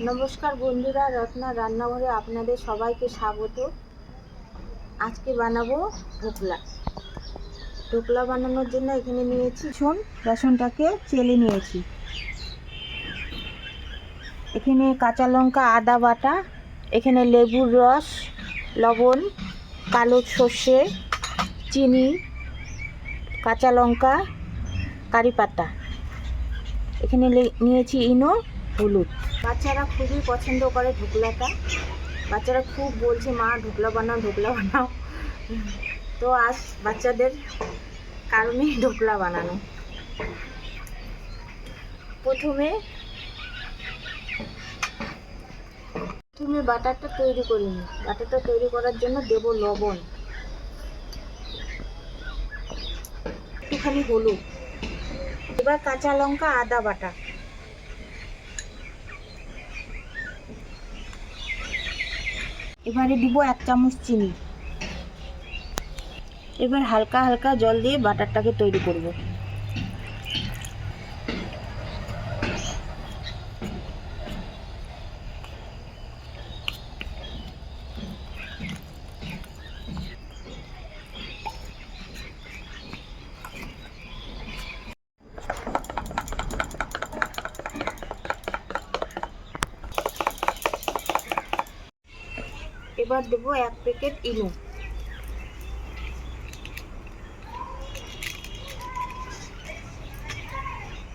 নমস্কার বন্ধুরা, রত্না রান্নাঘরে আপনাদের সবাইকে স্বাগত। আজকে বানাবো ঢোকলা। ঢোকলা বানানোর জন্য এখানে নিয়েছি বেসনটাকে চেলে নিয়েছি। এখানে কাঁচা লঙ্কা, আদা বাটা, এখানে লেবুর রস, লবণ, কালো সর্ষে, চিনি, কাঁচা লঙ্কা, কারি পাতা, এখানে নিয়েছি ইনো, হলুদ। বাচ্চারা খুবই পছন্দ করে ঢোকলাটা। বাচ্চারা খুব বলছে, মা ঢোকলা বানাও, ঢোকলা বানাও। তো আজ বাচ্চাদের কারণেই ঢোকলা বানানো। প্রথমে বাটারটা তৈরি করে নিই। বাটারটা তৈরি করার জন্য দেব লবণ, একটুখানি হলুদ, এবার কাঁচা লঙ্কা, আদা বাটা, এবারে দিব 1 চামচ চিনি। এবার হালকা হালকা জল দিয়ে বাটারটাকে তৈরি করব। এবার দেবো 1 প্যাকেট ইনো।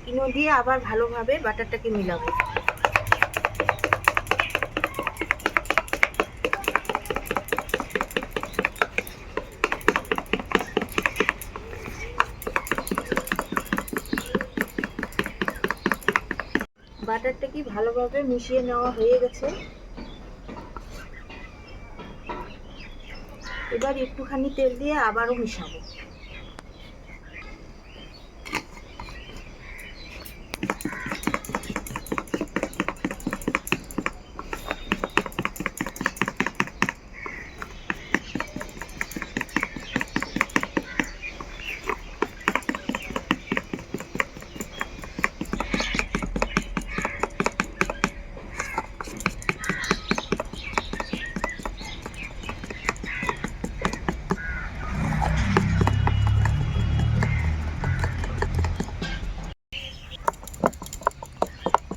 ইনো দিয়ে আবার ভালোভাবে বাটারটাকে মিলাবো। বাটারটাকে ভালোভাবে মিশিয়ে নেওয়া হয়ে গেছে। এবার একটুখানি তেল দিয়ে আবারও মিশাবো।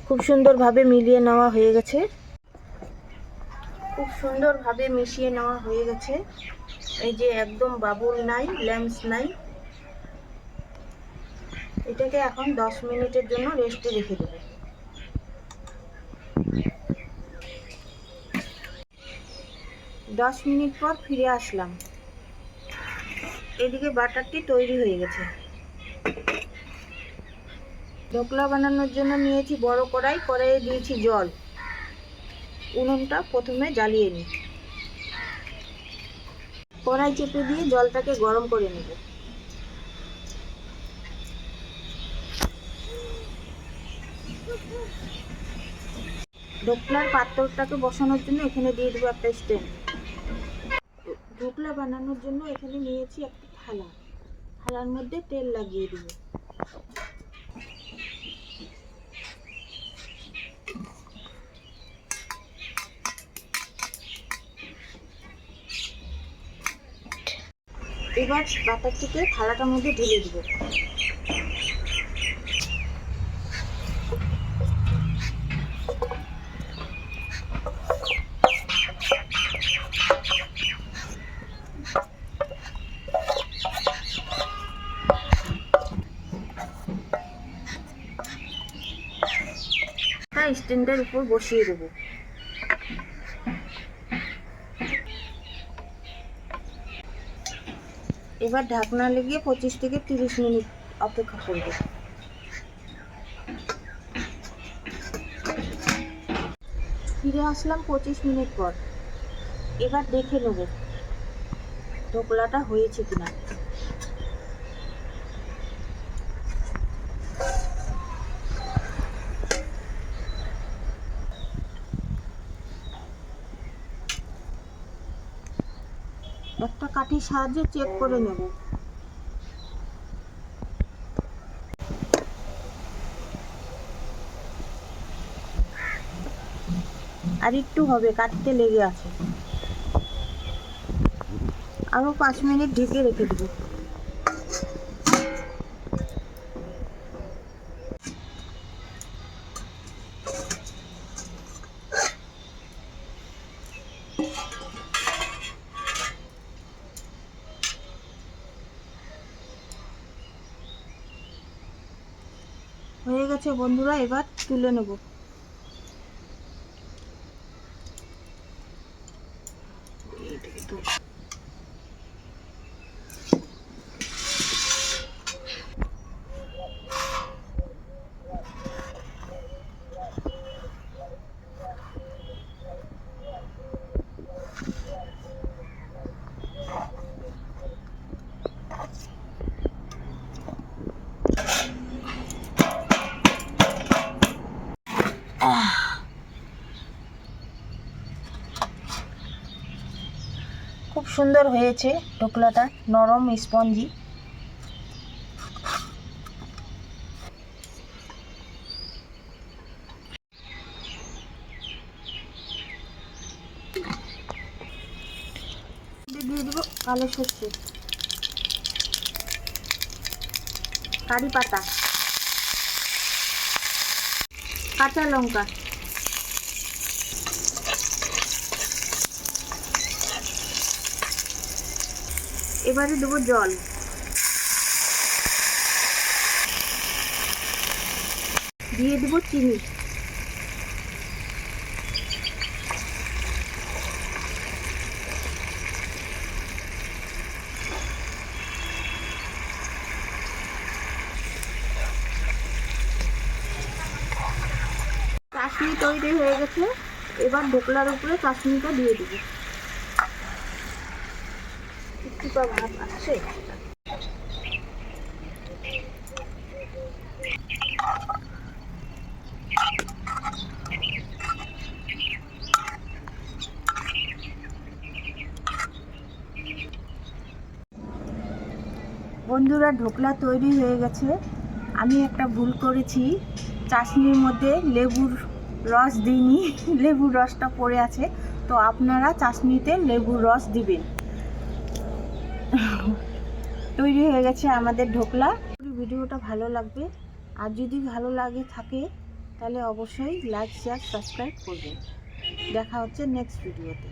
খুব সুন্দরভাবে মিলিয়ে নেওয়া হয়ে গেছে। খুব সুন্দরভাবে মিশিয়ে নেওয়া হয়ে গেছে। এই যে একদম বাবুল নাই, ল্যাম্পস নাই। এটাকে এখন 10 মিনিটের জন্য রেস্টে রেখে দেব। 10 মিনিট পর ফিরে আসলাম। এদিকে বাটারটি তৈরি হয়ে গেছে। ঢোকলা বানানোর জন্য নিয়েছি বড় কড়াই। কড়াইয়ে দিয়েছি জল। উনুনটা প্রথমে জ্বালিয়ে নিই। কড়াই চেপে দিয়ে জলটাকে গরম করে নেব। ঢোকলার পাত্রটাকে বসানোর জন্য এখানে দিয়ে দেবো একটা স্ট্যান্ড। ঢোকলা বানানোর জন্য এখানে নিয়েছি একটা থালা। থালার মধ্যে তেল লাগিয়ে দেব। এবার বাটারটিকে থালাটার মধ্যে ঢেলে দেব। স্ট্যান্ডের উপর বসিয়ে দেব। এবার ঢাকনা লাগিয়ে 25 থেকে 30 মিনিট অপেক্ষা করব। ফিরে আসলাম 25 মিনিট পর। এবার দেখে নেব ঢোকলাটা হয়েছে কিনা। একটা কাঠির সাহায্যে চেক করে নেব। আর একটু হবে, কাটতে লেগে আছে। আরও 5 মিনিট ঢেকে রেখে দেবো। হয়ে গেছে বন্ধুরা, এবার তুলে নেব। খুব সুন্দর হয়েছে ঢোকলাটা, নরম স্পঞ্জি। দিয়ে দেবো কালো সর্ষে, কারি পাতা, কাঁচা লঙ্কা, এবারে দেবো জল, দিয়ে দেবো চিনি, চাশনি তৈরি হয়ে গেছে। এবার ঢোকলার উপরে চাশনিটা দিয়ে দেবো। একটু ভাব আছে। বন্ধুরা, ঢোকলা তৈরি হয়ে গেছে। আমি একটা ভুল করেছি, চাশনির মধ্যে লেবুর রস দিইনি, লেবুর রসটা পড়ে আছে। তো আপনারা চাশনিতে লেবুর রস দিবেন। তৈরি হয়ে গেছে আমাদের ঢোকলা। ভিডিওটা ভালো লাগবে, আর যদি ভালো লাগে থাকে তাহলে অবশ্যই লাইক, শেয়ার, সাবস্ক্রাইব করবেন। দেখা হচ্ছে নেক্সট ভিডিওতে।